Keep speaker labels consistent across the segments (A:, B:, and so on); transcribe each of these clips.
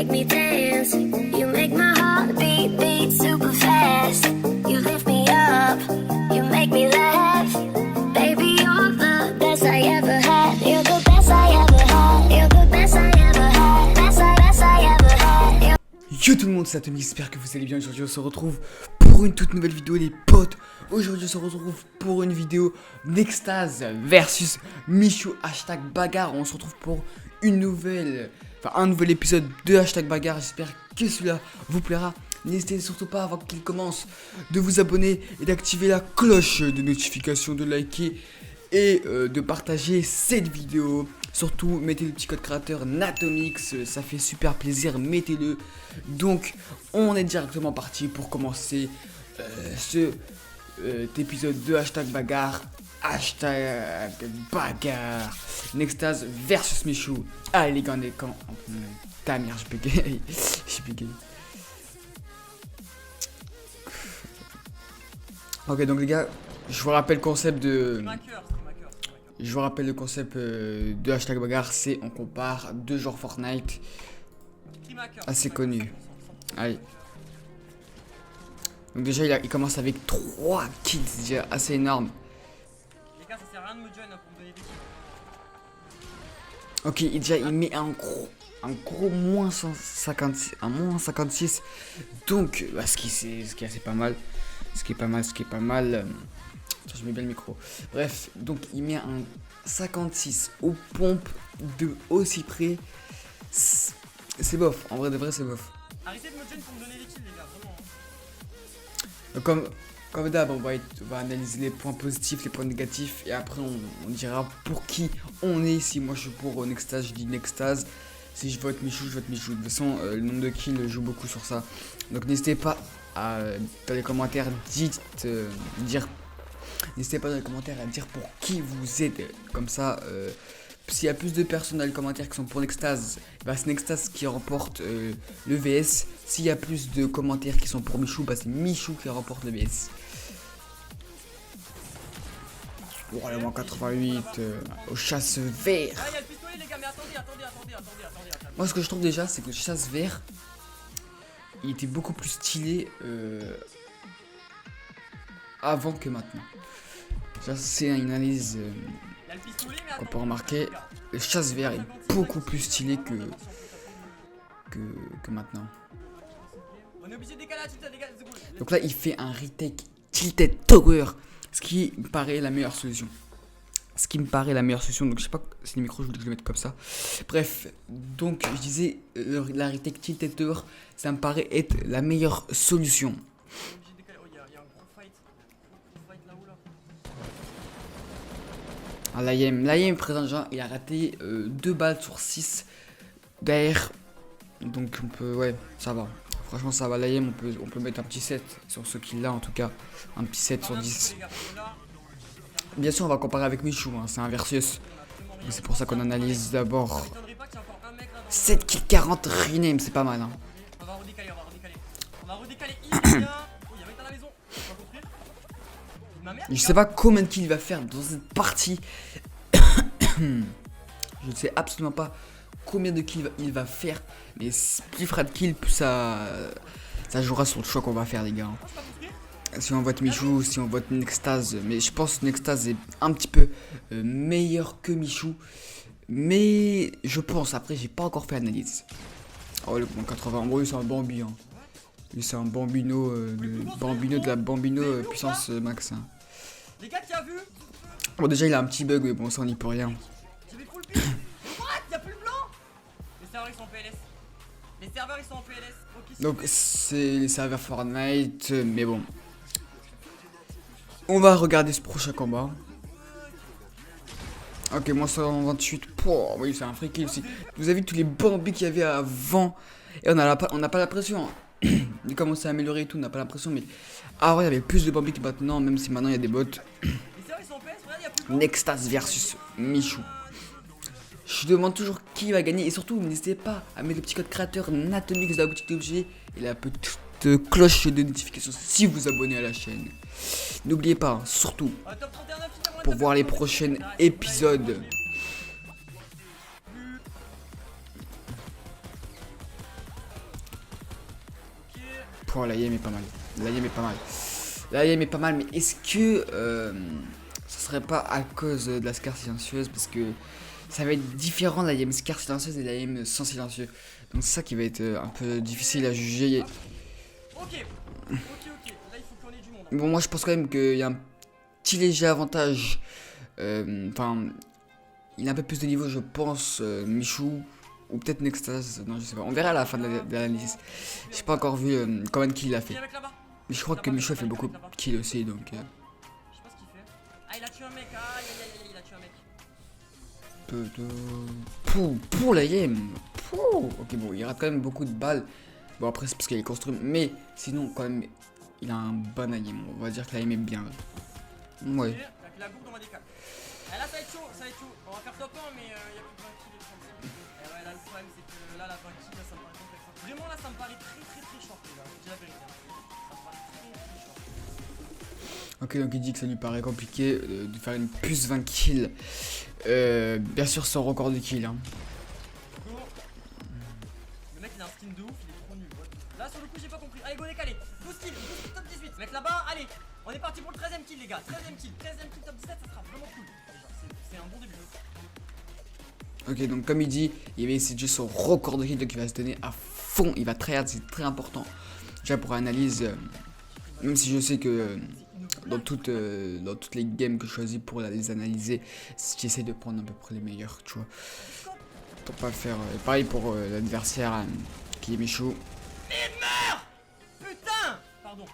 A: make me dance. You make my heart beat, beat super fast. You lift me up, you make me laugh. Baby, you're the best I ever had. You're the best I ever had. You're the best I ever had. Best I ever had.
B: Yo tout le monde, c'est Atomic, j'espère que vous allez bien. Aujourd'hui on se retrouve pour une toute nouvelle vidéo les potes. Aujourd'hui on se retrouve pour une vidéo Nextase versus Michou hashtag bagarre. On se retrouve pour une nouvelle, un nouvel épisode de hashtag bagarre. J'espère que cela vous plaira. N'hésitez surtout pas avant qu'il commence de vous abonner et d'activer la cloche de notification, de liker et de partager cette vidéo. Surtout mettez le petit code créateur Natomix, ça fait super plaisir, mettez-le. Donc on est directement parti pour commencer cet épisode de hashtag bagarre. Hashtag bagarre Nextase versus Michou. Allez les gars, on est quand ta mère, je bégaye. Je bégaye. Ok, donc les gars, je vous rappelle le concept de... Je vous rappelle le concept de hashtag bagarre, c'est on compare deux joueurs Fortnite assez connus. Allez. Donc déjà il commence avec 3 kills, c'est déjà assez énorme.
C: Les gars, ça sert à rien de me join pour me donner des kills.
B: Ok, il met un gros moins 156, un moins 56. Donc, ce qui est assez pas mal. Ce qui est pas mal. Je mets bien le micro. Bref, donc il met un 56 aux pompes de aussi près. C'est bof, en vrai de vrai c'est bof.
C: Arrêtez de me join pour me donner des kills, les gars, vraiment.
B: Comme d'hab, on va analyser les points positifs, les points négatifs. Et après on dira pour qui on est. Si moi je suis pour Nextase, je dis Nextase. Si je vote Michou, je vote Michou. De toute façon, le nombre de kills joue beaucoup sur ça. Donc n'hésitez pas à, dans les commentaires, n'hésitez pas dans les commentaires à dire pour qui vous êtes. Comme ça, s'il y a plus de personnes dans les commentaires qui sont pour Nextase, c'est Nextase qui remporte le VS. S'il y a plus de commentaires qui sont pour Michou, c'est Michou qui remporte le VS. Oh, allez, moins 88 au chasse vert.
C: Ah, il y a le pistolet, les gars, mais attendez.
B: Moi, ce que je trouve déjà, c'est que le chasse vert, il était beaucoup plus stylé avant que maintenant. Ça, c'est une analyse qu'on peut remarquer. Le chasse vert est beaucoup plus stylé que maintenant.
C: On est obligé de décaler là-dessus, les gars.
B: Donc là, il fait un retake Tilted Tower, ce qui me paraît la meilleure solution. Donc je sais pas si le micro je voulais que je le mette comme ça. Bref, donc je disais la retake Tilted Tower, ça me paraît être la meilleure solution. Ah, l'AIM présent genre, il a raté 2 balles sur 6 derrière. Donc on peut, ouais, ça va. Franchement ça va, l'AIM on peut mettre un petit 7 sur ce qu'il a en tout cas. Un petit 7 sur 10. Bien sûr on va comparer avec Michou, hein, c'est un versus. C'est pour ça qu'on analyse d'abord 7 kills 40 rename, c'est pas mal hein.
C: On va redécaler. Il y a un mec dans la maison. On va construire.
B: Je sais pas combien de kills il va faire dans cette partie. Je ne sais absolument pas combien de kills il va faire. Mais plus il fera de kills, plus ça jouera sur le choix qu'on va faire les gars. Si on vote Michou, si on vote Nextase. Mais je pense que Nextase est un petit peu meilleur que Michou. Mais je pense, après j'ai pas encore fait analyse. Oh le bon 80, en gros c'est un Bambi hein. Lui c'est un Bambino de la Bambino puissance max hein.
C: Les gars, tu as vu?
B: Bon déjà il a un petit bug mais bon ça on n'y peut rien.
C: J'avais full ping. What? Y'a plus le blanc? Les serveurs ils sont en PLS. Okay,
B: donc c'est les serveurs Fortnite mais bon. On va regarder ce prochain combat. Ok, moi 128. Oh, oui, c'est un free kill aussi. Vous avez vu tous les bambis qu'il y avait avant. Et on n'a pas l'impression. Il commence à améliorer et tout, on n'a pas l'impression. Mais ouais, il y avait plus de bambis que maintenant, même si maintenant il y a des bots. Nextase versus Michou. Je demande toujours qui va gagner. Et surtout, n'hésitez pas à mettre le petit code créateur Natomix dans la boutique d'objets et la petite cloche de notification si vous abonnez à la chaîne. N'oubliez pas, hein, surtout, pour voir les prochains épisodes. Oh, la YM est pas mal. La YM est pas mal. La YM est pas mal, mais est-ce que ça serait pas à cause de la scar silencieuse? Parce que ça va être différent la YM scar silencieuse et la YM sans silencieux. Donc c'est ça qui va être un peu difficile à juger.
C: Ok. Là, il faut qu'on ait du monde.
B: Bon, moi je pense quand même qu'il y a un petit léger avantage. Enfin, il a un peu plus de niveau, je pense, Michou. Ou peut-être Nextase, non je sais pas. On verra à la fin de l'analyse. J'ai pas encore vu combien de kills il a fait.
C: Il y a un mec là-bas.
B: Mais je crois que Michou a fait beaucoup de kills aussi, donc...
C: Je sais pas ce qu'il fait. Ah, il a tué un mec. Aïe, il a tué un mec.
B: Pour la game. Ok, bon, il rate quand même beaucoup de balles. Bon, après, c'est parce qu'il est construit. Mais sinon, quand même, il a un bon aim. On va dire que la aim est bien. Ouais.
C: Avec la gourde, on va décaler. Ah, là, ça va être chaud. On va faire top 1, mais il y a plus de 20 kills et 30. Et ouais, là, le problème, c'est que là, la 20 kills, là, ça me paraît complexe. Vraiment, là, ça me paraît très short, les gars. Je dis la vérité. Ça me paraît très short.
B: Ok, donc il dit que ça lui paraît compliqué de faire une plus 20 kills. Bien sûr, sans record de kills. Hein.
C: Le mec, il a un skin de ouf, il est trop nul. Là, sur le coup, j'ai pas compris. Allez, go décalé. 12 kills top 18. Mec là-bas, allez. On est parti pour le 13ème kill, les gars. 13ème kill top 17, ça sera vraiment cool. C'est un bon début.
B: Ok, donc comme il dit, il va essayer de jouer son record de kills, donc il va se donner à fond. Il va tryhard, c'est très important. Déjà pour analyse, même si je sais que dans toutes les games que je choisis pour les analyser, j'essaie de prendre à peu près les meilleurs, tu vois. Pour pas faire. Et pareil pour l'adversaire qui est Michou.
C: Mais meurs. Putain. Pardon.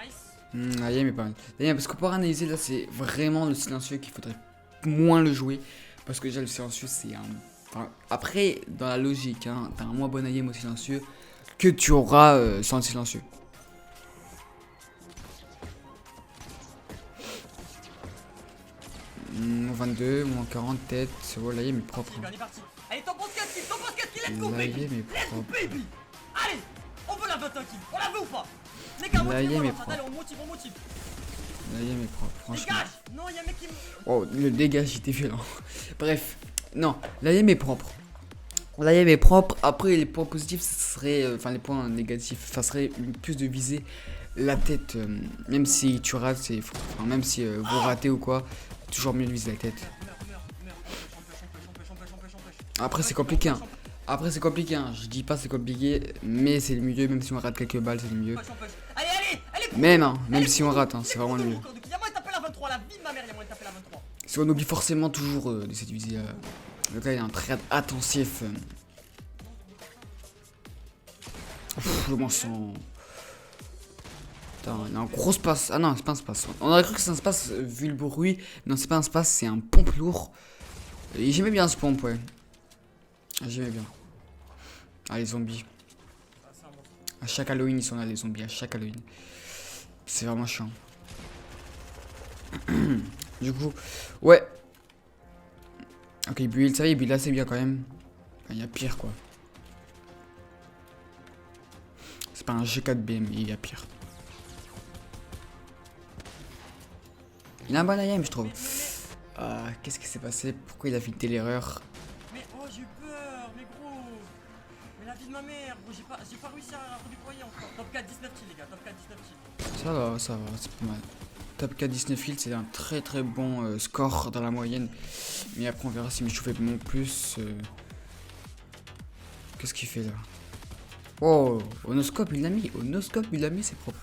C: Nice.
B: La YM est pas mal. D'ailleurs, parce que pour analyser, là, c'est vraiment le silencieux qu'il faudrait moins le jouer. Parce que déjà, le silencieux, c'est un. Enfin, après, dans la logique, hein, t'as un moins bon aim au silencieux que tu auras sans le silencieux. Moins 22, moins 40 tête. Oh, la YM est propre.
C: On est parti. Allez, t'en penses 4 kills, let's go,
B: La
C: baby.
B: YM est
C: Let's go,
B: propre.
C: baby. Allez, on veut la 21 kills. On la veut ou pas? Les gars,
B: La YM est
C: motivez-moi.
B: propre.
C: Allez, on motive.
B: La YM est propre, franchement.
C: Dégage. Non, il y a un mec qui me.
B: Oh, le dégage, il était violent. Bref, non, la YM est propre. La YM est propre. Après, les points positifs, ce serait. Enfin, les points négatifs, ça serait plus de viser la tête. Même si tu rates, c'est. Enfin, même si vous ratez ou quoi, toujours mieux de viser la tête. Après, c'est compliqué. Hein. Après, c'est compliqué. Hein. Je dis pas c'est compliqué, mais c'est le mieux. Même si on rate quelques balles, c'est le mieux.
C: Allez.
B: Même, hein, même si on rate, hein, c'est vraiment le mieux.
C: Il y a moyen de taper la 23, la vie de ma mère, il y a moyen de taper la 23.
B: Si on oublie forcément toujours d'essayer de viser. Donc là, il y a un très attentif. Je m'en sens. Putain, il y a un gros space. Ah non, c'est pas un space. On aurait cru que c'est un space vu le bruit. Non, c'est pas un space, c'est un pompe lourd. Et j'aimais bien ce pompe, ouais. J'aimais bien. Ah, les zombies. À chaque Halloween, ils sont là, les zombies. À chaque Halloween. C'est vraiment chiant. Du coup, ouais. Ok, build, ça va, il build assez bien quand même. Enfin, il y a pire, quoi. C'est pas un G4B, mais il y a pire. Il a un bon aim, je trouve. Qu'est-ce qui s'est passé? Pourquoi il a fait une telle erreur?
C: Mais oh, j'ai eu peur, mais gros. Mais la vie de ma mère, gros, j'ai pas réussi à redéployer encore. Top 4, 19 kills, les gars, top 4, 19 kills.
B: Ça va, c'est pas mal. Top 4, 19 kills, c'est un très bon score dans la moyenne. Mais après, on verra si Michou fait mon plus. Qu'est-ce qu'il fait là? Oh, au noscope, il l'a mis. Au noscope, il l'a mis, c'est propre.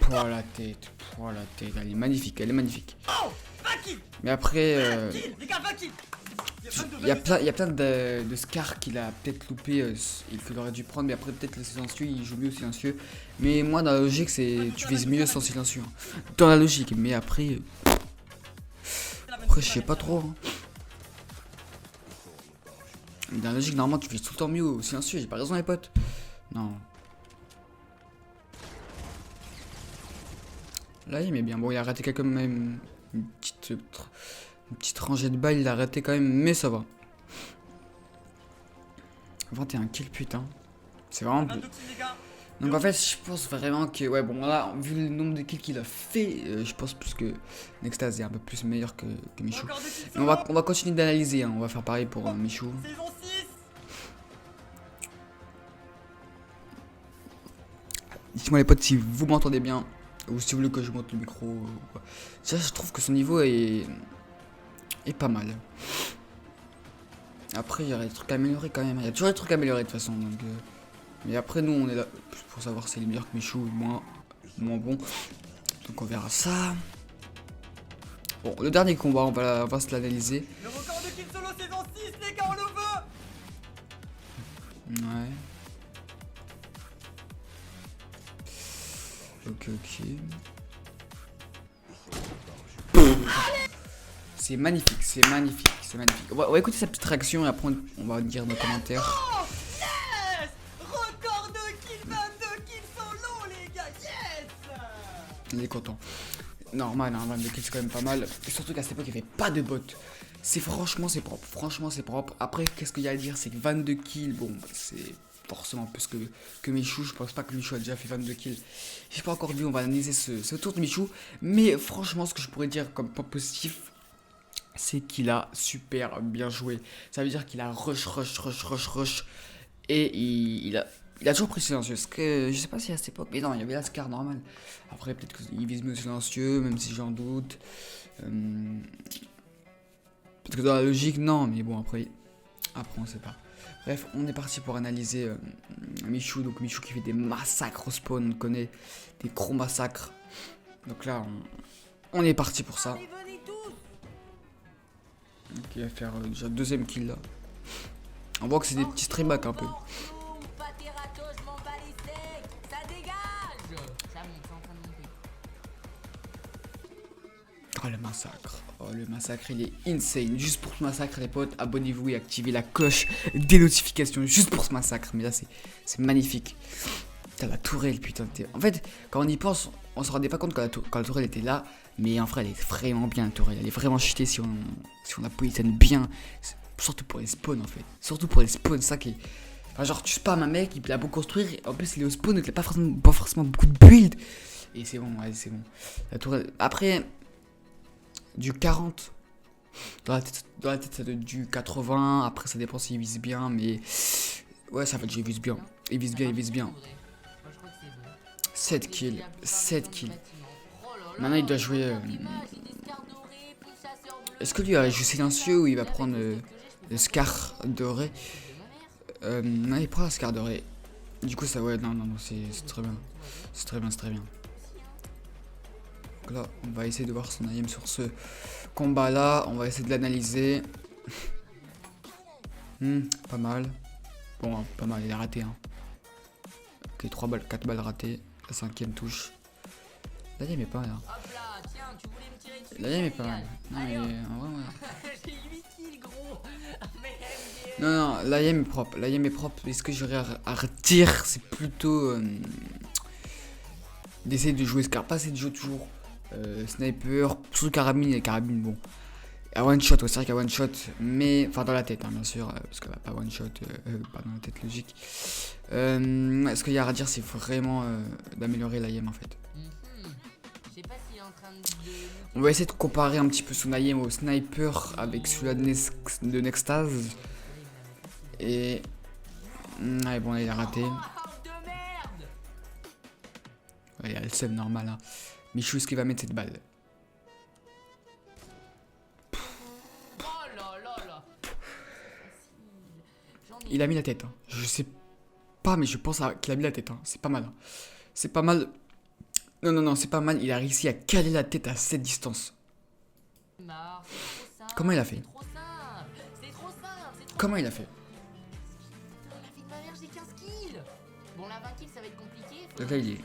B: Pour la tête, elle est magnifique,
C: Oh, 20 kills.
B: Mais après,
C: 20 kills, les gars, 20 kills.
B: il y a plein de scars qu'il a peut-être loupé, qu'il aurait dû prendre, mais après peut-être le silencieux, il joue mieux au silencieux. Mais moi dans la logique, c'est tu vises mieux sans silencieux. Hein. Dans la logique, mais après je sais pas trop. Hein. Mais dans la logique, normalement tu vises tout le temps mieux au silencieux, j'ai pas raison les potes. Non. Là il met bien, bon il a raté quand même une petite rangée de balles, il a raté quand même, mais ça va. 21 kills, putain. C'est vraiment.
C: 22 kills, les gars.
B: Donc en fait, je pense vraiment que, ouais, bon, là, vu le nombre de kills qu'il a fait, je pense plus que Nextase est un peu plus meilleur que Michou.
C: Encore des kills
B: Mais
C: solo.
B: on va continuer d'analyser, hein. On va faire pareil pour Michou.
C: Saison 6.
B: Dites-moi les potes si vous m'entendez bien, ou si vous voulez que je monte le micro. Ou quoi. Ça, je trouve que son niveau est pas mal. Après, il y aurait des trucs à améliorer quand même. Il y a toujours des trucs à améliorer de toute façon. Donc, mais après, nous, on est là pour savoir si c'est meilleur que Michou ou moins bon. Donc, on verra ça. Bon, le dernier combat, on va se l'analyser.
C: Le record de kills solo saison 6, les gars, on le veut.
B: Ouais. Ok. C'est magnifique, c'est magnifique, c'est magnifique. On va écouter sa petite réaction et après on va dire nos commentaires.
C: Oh yes. Record de kills, 22 kills solo, les gars, yes.
B: Il est content. Normal, hein, 22 kills c'est quand même pas mal. Et surtout qu'à cette époque il n'y avait pas de bot. Franchement c'est propre, franchement c'est propre. Après qu'est-ce qu'il y a à dire, c'est que 22 kills, bon bah, c'est forcément plus que Michou. Je pense pas que Michou a déjà fait 22 kills. J'ai pas encore vu, on va analyser ce tour de Michou. Mais franchement ce que je pourrais dire comme point positif, c'est qu'il a super bien joué. Ça veut dire qu'il a rush. Et il a toujours pris silencieux. Ce que je sais pas si à cette époque, mais non, il y avait la Scar normal. Après, peut-être qu'il vise mieux silencieux, même si j'en doute. Peut-être que dans la logique, non, mais bon, après on sait pas. Bref, on est parti pour analyser Michou. Donc, Michou qui fait des massacres au spawn, on connaît des gros massacres. Donc là, on est parti pour ça.
C: Allez, venez tous.
B: Donc il va faire déjà deuxième kill là. On voit que c'est des petits streamhacks un peu. Oh le massacre. Oh le massacre il est insane. Juste pour ce massacre les potes, abonnez-vous et activez la cloche des notifications juste pour ce massacre. Mais là c'est magnifique. Putain la tourelle putain. En fait quand on y pense, on se rendait pas compte quand la tourelle était là. Mais en vrai elle est vraiment bien la tourelle. Elle est vraiment cheatée si on la positionne bien. Surtout pour les spawns en fait. Surtout pour les spawns, ça qui est... Enfin genre tu spams un mec, il a beau construire, en plus il est au spawn, donc il a pas forcément beaucoup de build. Et c'est bon, ouais c'est bon. La tourelle... Après... Du 40. Dans la tête ça doit être du 80. Après ça dépend s'il vise bien, mais... Ouais ça fait que il vise bien. Il vise bien. 7 kills. Maintenant il doit jouer... Est-ce que lui va jouer silencieux ou il va prendre le Scar doré? Non, il prend la Scar doré. Du coup, ça, ouais, non, c'est très bien. C'est très bien. Donc là, on va essayer de voir son aim sur ce combat-là. On va essayer de l'analyser. Pas mal. Bon, hein, pas mal, il a raté. Hein. Ok, 4 balles ratées. La 5ème touche. La game est pas mal. Hein. La game est pas mal. Non, mais en vrai, ouais.
C: J'ai 8 kills, gros.
B: Non, la game est propre. La game est propre. Et ce que j'aurais à redire, c'est plutôt d'essayer de jouer Scar. Pas essayer de jouer toujours sniper. Surtout carabine. Et carabine, bon. À one shot, ouais, c'est vrai qu'à one shot. Mais, enfin, dans la tête, hein, bien sûr. Parce que pas one shot, pas dans la tête logique. Ce qu'il y a à redire, c'est vraiment d'améliorer la game en fait. On va essayer de comparer un petit peu son aim au sniper avec celui-là de Nextase. Et... ouais, bon, là, il a raté. Ouais, il a le seum normal. Hein. Michou, est-ce qu'il va mettre cette balle? Il a mis la tête. Hein. Je sais pas, mais je pense qu'il a mis la tête. Hein. C'est pas mal. Hein. C'est pas mal. Non, c'est pas mal. Il a réussi à caler la tête à cette distance. Comment il a fait? Comment il a fait? Donc là, il est...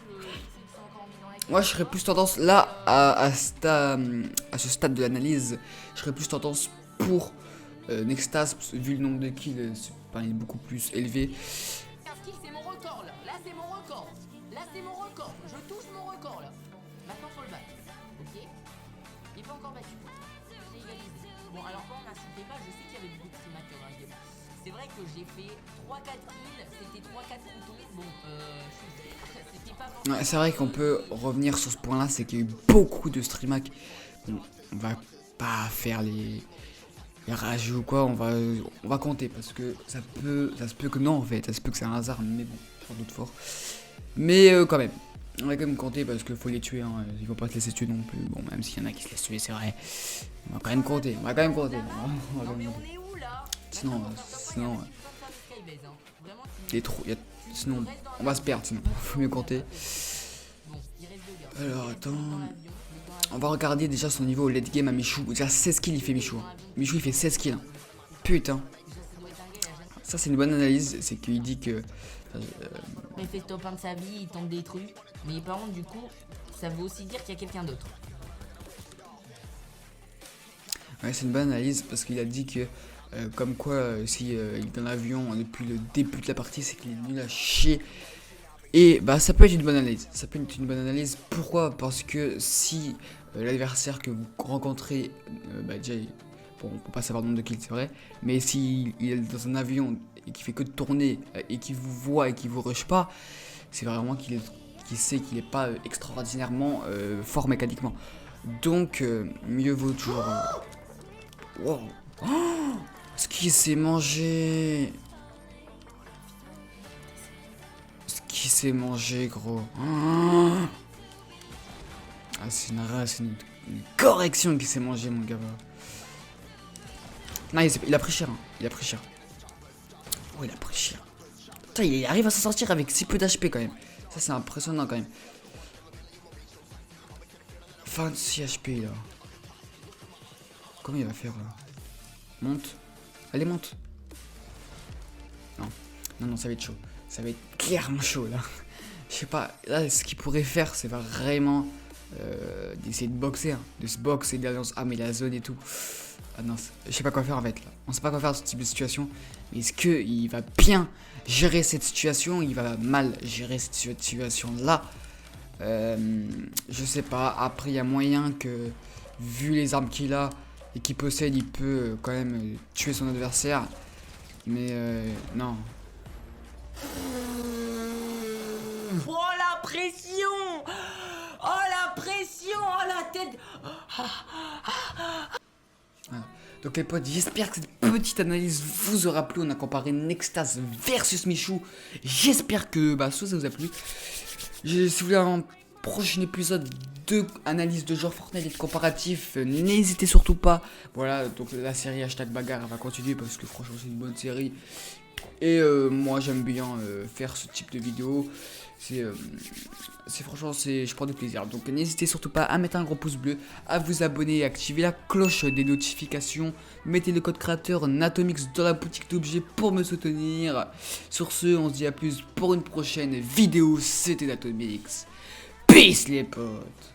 B: Moi, je serais plus tendance, là, à ce stade de l'analyse, je serais plus tendance pour Nextase, vu le nombre de kills, il est beaucoup plus élevé.
D: C'est mon record là, c'est mon record. Je touche mon record là. Maintenant faut le battre, ok? Il est pas encore battu. J'ai égalisé. Bon alors quand on m'incitait pas, je sais qu'il y avait beaucoup de streamhackers dans la game. c'est vrai que j'ai fait 3-4 kills, c'était 3-4 couteaux. Bon, c'était pas forcément...
B: Ouais, c'est vrai qu'on peut revenir sur ce point-là, c'est qu'il y a eu beaucoup de stream hack. Bon, on va pas faire les rages ou quoi, on va compter parce que ça se peut que non en fait, ça se peut que c'est un hasard, mais bon, sans doute fort. Mais quand même, on va quand même compter parce qu'il faut les tuer, hein. Ils vont pas se laisser tuer non plus. Bon, même s'il y en a qui se laissent tuer, c'est vrai. On va quand même compter, on va quand même compter. On va quand
D: Non mais
B: même
D: on
B: compter.
D: est où là?
B: Sinon, sinon,
D: Vraiment,
B: il est trop, sinon, on va se perdre, sinon, faut mieux compter.
D: bon, il reste 2 gars.
B: Alors attends,
D: Dans l'avion,
B: on va regarder déjà son niveau au late game à Michou. Déjà 16 kills il fait Michou. Michou il fait 16 kills. Hein. Putain. Ça c'est une bonne analyse, c'est qu'il dit que...
D: Il fait top 1 de sa vie, il tente des trucs. Mais par contre, du coup, ça veut aussi dire qu'il y a quelqu'un d'autre.
B: Ouais, c'est une bonne analyse parce qu'il a dit que comme quoi si il est dans l'avion depuis le début de la partie, c'est qu'il est nul à chier. Et bah ça peut être une bonne analyse. Ça peut être une bonne analyse. Pourquoi? Parce que si l'adversaire que vous rencontrez, bah déjà, bon, on peut pas savoir le nombre de kills, c'est vrai. Mais s'il est dans un avion et qu'il fait que de tourner et qu'il vous voit et qu'il vous rush pas, c'est vraiment qu'il sait qu'il est pas extraordinairement fort mécaniquement. Donc mieux vaut toujours. Wow. Oh, ce qui s'est mangé. Ce qui s'est mangé, gros. Oh. Ah, c'est une correction qui s'est mangé, mon gars. Non, il a pris cher. Hein. Il a pris cher. Oh, il a pris cher. Putain, il arrive à s'en sortir avec si peu d'HP quand même. Ça, c'est impressionnant quand même. 26 HP là. Comment il va faire là? Monte. Allez, monte. Non. Non, non, ça va être chaud. Ça va être clairement chaud là. Je sais pas. Là, ce qu'il pourrait faire, c'est vraiment d'essayer de boxer. Hein. De se boxer, d'aller dans mais la zone et tout. Ah non, je sais pas quoi faire en fait là. On sait pas quoi faire dans ce type de situation. Mais est-ce qu'il va bien gérer cette situation? Il va mal gérer cette situation là. Je sais pas. Après, il y a moyen que, vu les armes qu'il a et qu'il possède, il peut quand même tuer son adversaire. Mais non.
D: Oh la pression! Oh la pression! Oh la tête!
B: Voilà. Donc les potes, j'espère que cette petite analyse vous aura plu. On a comparé Nextase versus Michou. J'espère que ça vous a plu. Si vous voulez un prochain épisode de analyse de genre Fortnite et de comparatif, n'hésitez surtout pas. Voilà, donc la série hashtag bagarre va continuer parce que franchement c'est une bonne série. Et moi j'aime bien faire ce type de vidéo. C'est franchement, je prends du plaisir. Donc n'hésitez surtout pas à mettre un gros pouce bleu, à vous abonner, à activer la cloche des notifications. Mettez le code créateur Natomix dans la boutique d'objets pour me soutenir. Sur ce, on se dit à plus pour une prochaine vidéo. C'était Natomix. Peace les potes.